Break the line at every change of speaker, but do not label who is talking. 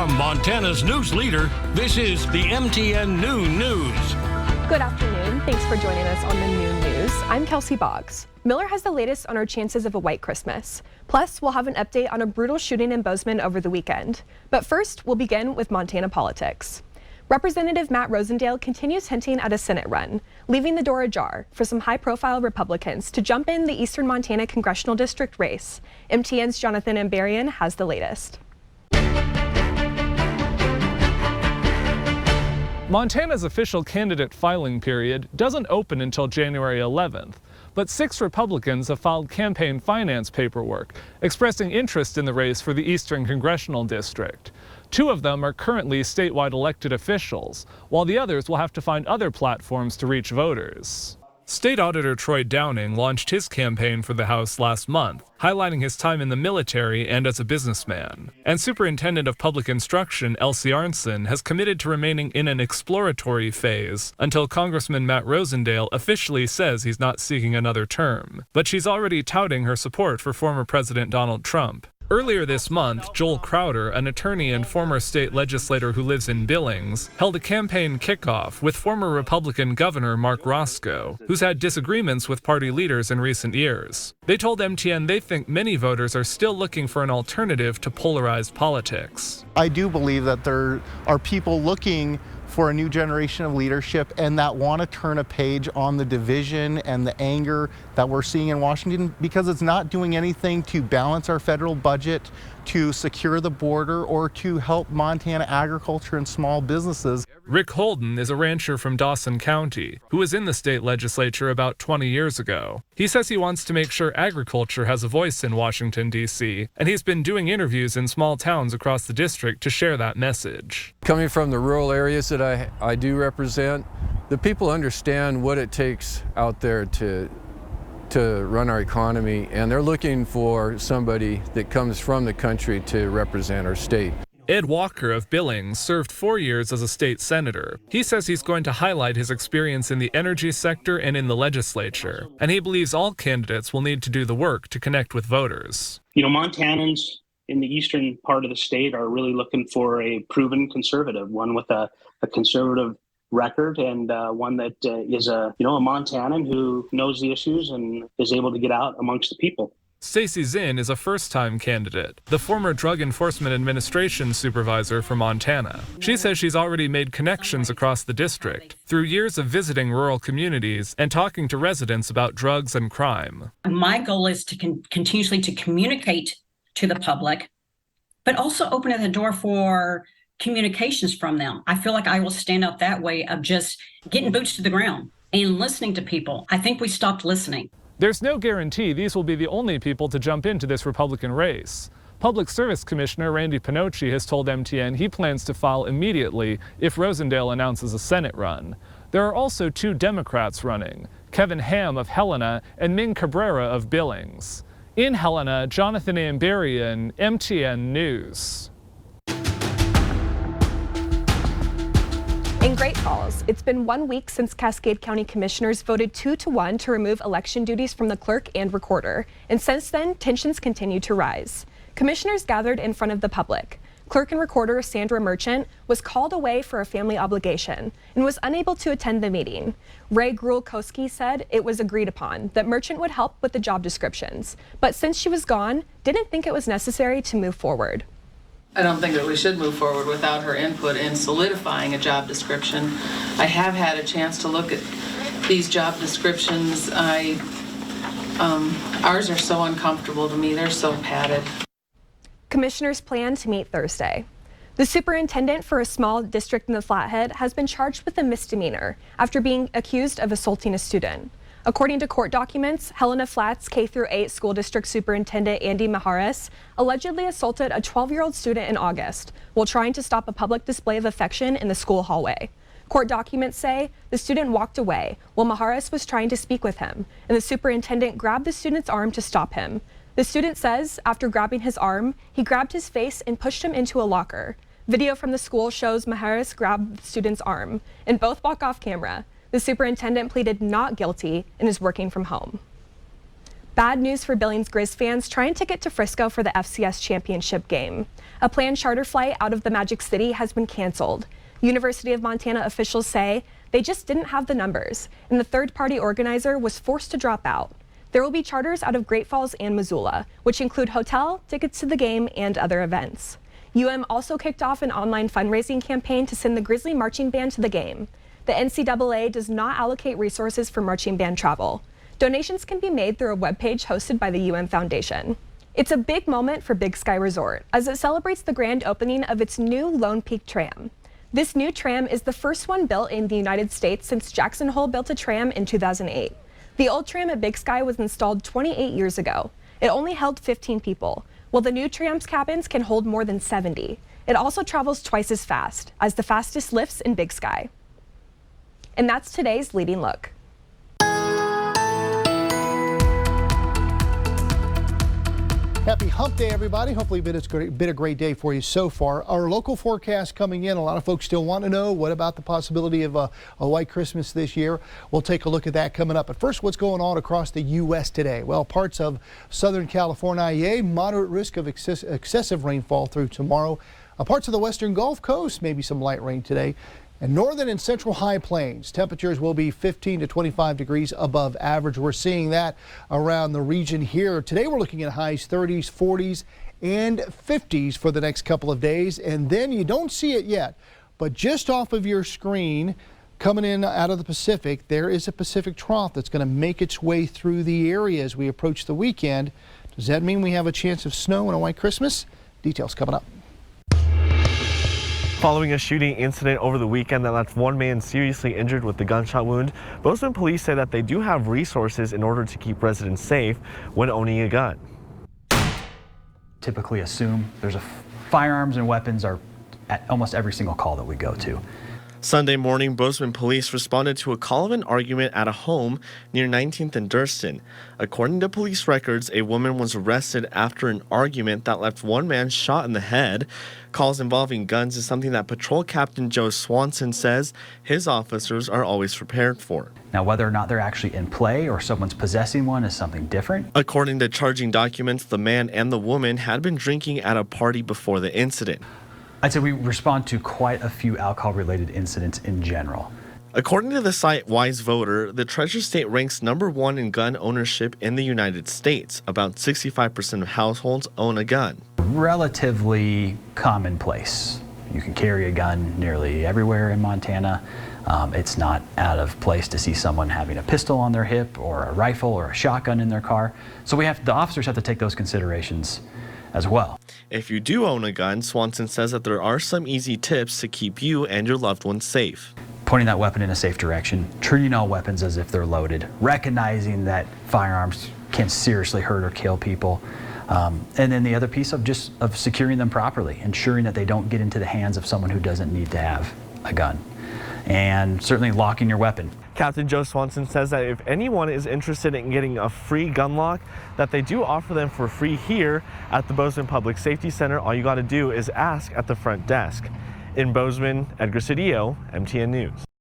From Montana's news leader, this is the MTN Noon News.
Good afternoon. Thanks for joining us on the Noon News. I'm Kelsey Boggs. Miller has the latest on our chances of a white Christmas. Plus, we'll have an update on a brutal shooting in Bozeman over the weekend. But first, we'll begin with Montana politics. Representative Matt Rosendale continues hinting at a Senate run, leaving the door ajar for some high-profile Republicans to jump in the Eastern Montana Congressional District race. MTN's Jonathan Ambarian has the latest.
Montana's official candidate filing period doesn't open until January 11th, but 6 Republicans have filed campaign finance paperwork expressing interest in the race for the Eastern Congressional District. 2 of them are currently statewide elected officials, while the others will have to find other platforms to reach voters. State Auditor Troy Downing launched his campaign for the House last month, highlighting his time in the military and as a businessman. And Superintendent of Public Instruction Elsie Arnson has committed to remaining in an exploratory phase until Congressman Matt Rosendale officially says he's not seeking another term. But she's already touting her support for former President Donald Trump. Earlier this month, Joel Crowder, an attorney and former state legislator who lives in Billings, held a campaign kickoff with former Republican Governor Mark Roscoe, who's had disagreements with party leaders in recent years. They told MTN they think many voters are still looking for an alternative to polarized politics.
I do believe that there are people looking for a new generation of leadership and that want to turn a page on the division and the anger that we're seeing in Washington, because it's not doing anything to balance our federal budget, to secure the border, or to help Montana agriculture and small businesses.
Rick Holden is a rancher from Dawson County who was in the state legislature about 20 years ago. He says he wants to make sure agriculture has a voice in Washington, D.C., and he's been doing interviews in small towns across the district to share that message.
Coming from the rural areas that I do represent, the people understand what it takes out there to run our economy, and they're looking for somebody that comes from the country to represent our state.
Ed Walker of Billings served 4 years as a state senator. He says he's going to highlight his experience in the energy sector and in the legislature, and he believes all candidates will need to do the work to connect with voters.
You know, Montanans in the eastern part of the state are really looking for a proven conservative, one with a conservative record, and one that is a Montanan who knows the issues and is able to get out amongst the people.
Stacy Zinn is a first-time candidate, the former Drug Enforcement Administration supervisor for Montana. She says she's already made connections across the district through years of visiting rural communities and talking to residents about drugs and crime.
My goal is to continuously to communicate to the public, but also open the door for communications from them. I feel like I will stand out that way of just getting boots to the ground and listening to people. I think we stopped listening.
There's no guarantee these will be the only people to jump into this Republican race. Public Service Commissioner Randy Pinocci has told MTN he plans to file immediately if Rosendale announces a Senate run. There are also 2 Democrats running, Kevin Ham of Helena and Ming Cabrera of Billings. In Helena, Jonathan Ambarian, MTN News.
In Great Falls, it's been 1 week since Cascade County Commissioners voted 2-1 to remove election duties from the clerk and recorder, and since then, tensions continue to rise. Commissioners gathered in front of the public. Clerk and recorder Sandra Merchant was called away for a family obligation and was unable to attend the meeting. Ray Gruhl-Koski said it was agreed upon that Merchant would help with the job descriptions, but since she was gone, didn't think it was necessary to move forward.
I don't think that we should move forward without her input in solidifying a job description. I have had a chance to look at these job descriptions. Ours are so uncomfortable to me. They're so padded.
Commissioners plan to meet Thursday. The superintendent for a small district in the Flathead has been charged with a misdemeanor after being accused of assaulting a student. According to court documents, Helena Flats K-8 School District Superintendent Andy Maharis allegedly assaulted a 12-year-old student in August while trying to stop a public display of affection in the school hallway. Court documents say the student walked away while Maharis was trying to speak with him, and the superintendent grabbed the student's arm to stop him. The student says after grabbing his arm, he grabbed his face and pushed him into a locker. Video from the school shows Maharis grab the student's arm, and both walk off camera. The superintendent pleaded not guilty and is working from home. Bad news for Billings Grizz fans trying to get to Frisco for the FCS championship game. A planned charter flight out of the Magic City has been canceled. University of Montana officials say they just didn't have the numbers, and the third-party organizer was forced to drop out. There will be charters out of Great Falls and Missoula, which include hotel, tickets to the game, and other events. also kicked off an online fundraising campaign to send the Grizzly Marching Band to the game. The NCAA does not allocate resources for marching band travel. Donations can be made through a webpage hosted by the Foundation. It's a big moment for Big Sky Resort as it celebrates the grand opening of its new Lone Peak tram. This new tram is the first one built in the United States since Jackson Hole built a tram in 2008. The old tram at Big Sky was installed 28 years ago. It only held 15 people, while the new tram's cabins can hold more than 70. It also travels twice as fast as the fastest lifts in Big Sky. And that's today's Leading Look.
Happy Hump Day, everybody. Hopefully it's been a great day for you so far. Our local forecast coming in. A lot of folks still want to know, what about the possibility of a white Christmas this year? We'll take a look at that coming up. But first, what's going on across the U.S. today? Well, parts of Southern California, moderate risk of excessive rainfall through tomorrow. Parts of the western Gulf Coast, maybe some light rain today. And northern and central high plains, temperatures will be 15 to 25 degrees above average. We're seeing that around the region here. Today we're looking at highs 30s, 40s, and 50s for the next couple of days. And then you don't see it yet, but just off of your screen, coming in out of the Pacific, there is a Pacific trough that's going to make its way through the area as we approach the weekend. Does that mean we have a chance of snow and a white Christmas? Details coming up.
Following a shooting incident over the weekend that left one man seriously injured with the gunshot wound, Bozeman police say that they do have resources in order to keep residents safe when owning a gun.
Typically assume there's firearms and weapons are at almost every single call that we go to.
Sunday morning, Bozeman police responded to a call of an argument at a home near 19th and Durston. According to police records, a woman was arrested after an argument that left one man shot in the head. Calls involving guns is something that Patrol Captain Joe Swanson says his officers are always prepared for.
Now, whether or not they're actually in play or someone's possessing one is something different.
According to charging documents, the man and the woman had been drinking at a party before the incident.
I'd say we respond to quite a few alcohol-related incidents in general.
According to the site Wise Voter, the Treasure State ranks #1 in gun ownership in the United States. About 65% of households own a gun.
Relatively commonplace. You can carry a gun nearly everywhere in Montana. It's not out of place to see someone having a pistol on their hip or a rifle or a shotgun in their car. So the officers have to take those considerations as well.
If you do own a gun, Swanson says that there are some easy tips to keep you and your loved ones safe.
Pointing that weapon in a safe direction, treating all weapons as if they're loaded, recognizing that firearms can seriously hurt or kill people, and then the other piece of securing them properly, ensuring that they don't get into the hands of someone who doesn't need to have a gun, and certainly locking your weapon.
Captain Joe Swanson says that if anyone is interested in getting a free gun lock, that they do offer them for free here at the Bozeman Public Safety Center. All you got to do is ask at the front desk. In Bozeman, Edgar Cedillo, MTN News.